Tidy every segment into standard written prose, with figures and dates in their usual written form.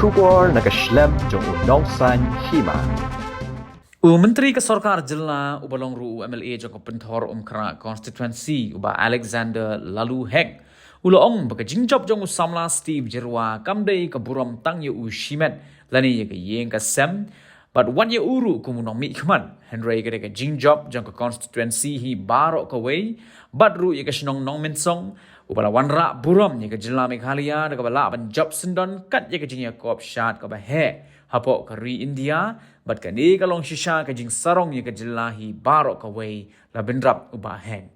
Shubor nakaslem jong unongsan hima. Menteri Kesorkar Jilla ubalong ru MLA jong penthor Kra constituency uba Alexander Lalu Hek uloong baka jingjop jong usamla Steve Jerwa kamdei kaburam tang ye ushimet lani ye ka yeng ka sem but wan ye uru kumunong mi khman Henry ka jingjop jong constituency hi baro ka way but ru ye ka shnong nong mensong ubala wanra buram ye ka Jilla Meghalaya da ka bala ban job sendon kat ye ka jingya kop shat ka ba he hapo ka ri India but kani ka long shisha ka jing sarong ye ka Jilla hi baro ka way la bendrap uba heng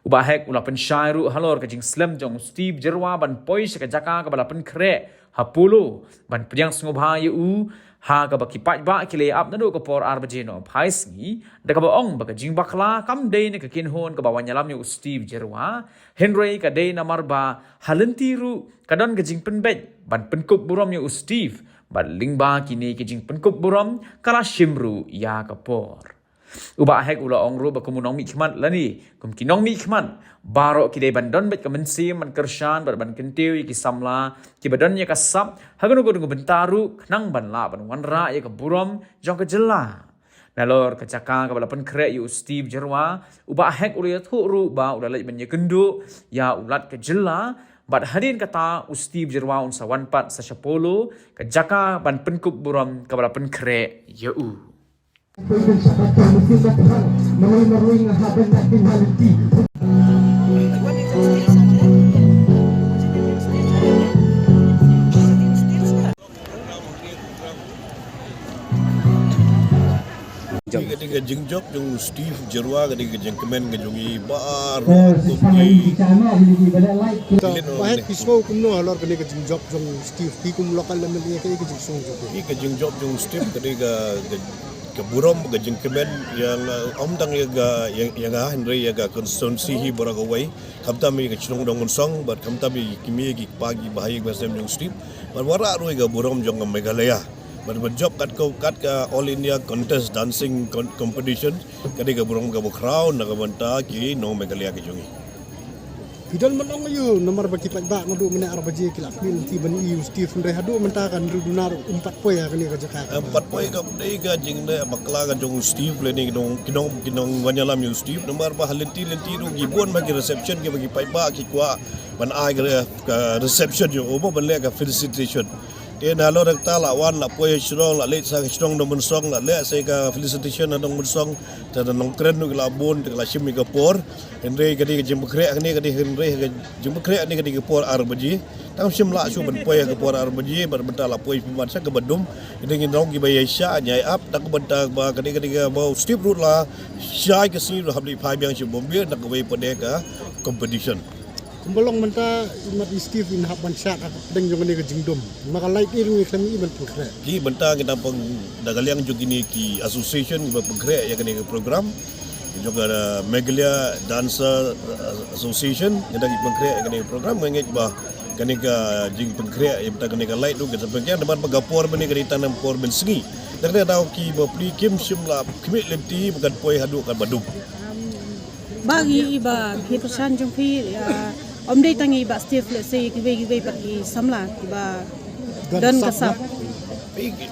uba hek ula pen shairu halor ka jing slem jong Steve Jerwa ban poi ka jaka ka bala pen kre hapulu ban pjang sngobha ye u ha ka ba kipat ba kile ap na do ka por arbaje no phais ngi da ka ba ong ba ka jing bakla kam dei ne ka kin hon ka ba wanyalam ye Steve Jerwa Henry ka dei na marba halentiru kadon ka jing pen bet ban pen kup buram ye Steve ban lingba kini ka jing pen kup buram kala shimru ya ka por uba hek ula ongru ba kumunong mi khman lani kum kinong mi khman baro ki de bandon bet kamensi man kershan bar ban kentiu ki samla ki badon ye kasap hagono go bentaru nang ban la ban wanra ye ka buram jong ka Jilla nalor ka caka ka balapan kre yu Steve Jerwa uba hek ula thu ru ba ula lai ban ye kendu ya ulat ka Jilla bat hadin kata Steve Jerwa un sawan pat sa Shapolo ka jaka ban penkup buram ka balapan kre yu Pwede sa katang magkakahal Maroy-maroy nga habang natin haliti Ketika jengjok jong Steve Jerwa ketika jengkemen kejongi baru kopi Bahit pismo kumno halor ketika jengjok jong Steve di kum lokal lemel ye ketika jengsong jok ketika jengjok jong Steve ketika keburom ke jengkemen yang omdang yang Henry yang konstitusi hi borakawai kamtami ke chilong dongon song but kamtami kimi ki pagi bahaya basem jong Steve barwara roi ke burom jong Meghalaya berjob kat ka All India Contest Dancing Competition ketika burom ke crown nak banta ki no Meghalaya ke jongi Bidal manong ayo nomor bagi pak ngadu mena arbaje kilap ni ti bani yu Steve ndre hadu mentakan rudunar 4 poy ya kini ka jaka 4 poy ka dega jing na bakla ka jong Steve lening kinong wanyalam yu Steve nomor ba halenti ru gibon bagi reception ke bagi paiba ki kwa ban ai ka reception yu obo ban le ka felicitation na lo dak ta la wan la poy strong la le sa strong no song la le sa ka felicitation na dong song ta nong kren no la bon la shimi ka por Henry kadi ke jembukre ni kadi Henry ke jembukre ni kadi ke por arbaji tam sim la su ban poy ke por arbaji bar benta la poy piman sa ke badum ini nong ki bay sha nyai up dak benta ba kadi ke ba Steve root la shai ke si habli phai byang si bombir dak bay pade ka competition kumbalong menta imat Steve in haban shat deng jong ni ke jingdom maka light iring klami iban pukre ki benta kita peng dagaliang jogini ki association ba pengkre ya kani program juga Meghalaya Dancer Association kita ki pengkre ya kani program menget ba kani ka jing pengkre ya benta kani ka light tu kita pengkre dapat pagapor bani kani tanam por ben sengi dakne tahu ki ba pli kim simla kimit lenti bukan poi hadu kan badum bagi iba hidusan jumpi omdei tangi iba Steve let's say gibe bagi samla iba dan kasap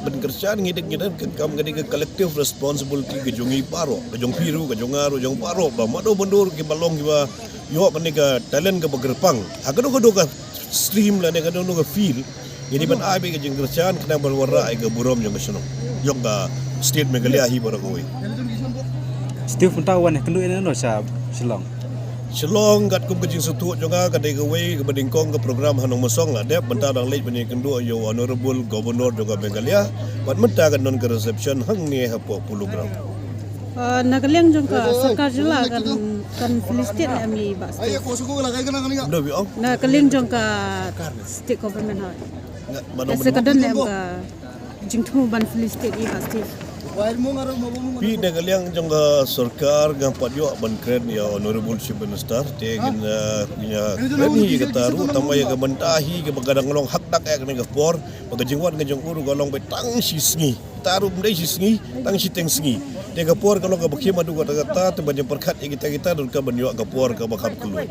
ben kerjaan ngidek kam gadi ke collective responsibility ke jongi paro ke jong piru ke jongaro jong paro ba mado bendur ke balong ba yo kani ka talent ke begerpang agado ka stream la ne ka feel jadi ban abi ke jeng kerjaan kena berwara ke burom jong kesono yo ka state Meghalaya hi borakoi Steve tawan kendu ina no sa Shillong kat kum kejing setu jonga kadai ke way ke bedingkong ke program hanong mesong la dep benta dang late bani kendu yo honorable governor jonga Meghalaya bat menta kan non ke reception hang ni hapo pulugram nagaleng jong ka Sarkar Jilla kan Filistin ami ba ndo bi ong nagaleng jong ka state government ha sekadan am ka jingthu ban Filistin iba Steve Pi negaliang jangga sarkar gampat yo ban kren ya honorable chief minister te gin nya ni kata ru tamai ga bantahi ga bagadang long hak dak ek ne ga por baga jingwan ga jong uru ga long be tang si sngi taru mdai si sngi tang si teng sngi te ga por ga long ga bakhim adu ga ta te ban perkhat kita dur ka ban yo ga por ga bakhap kulu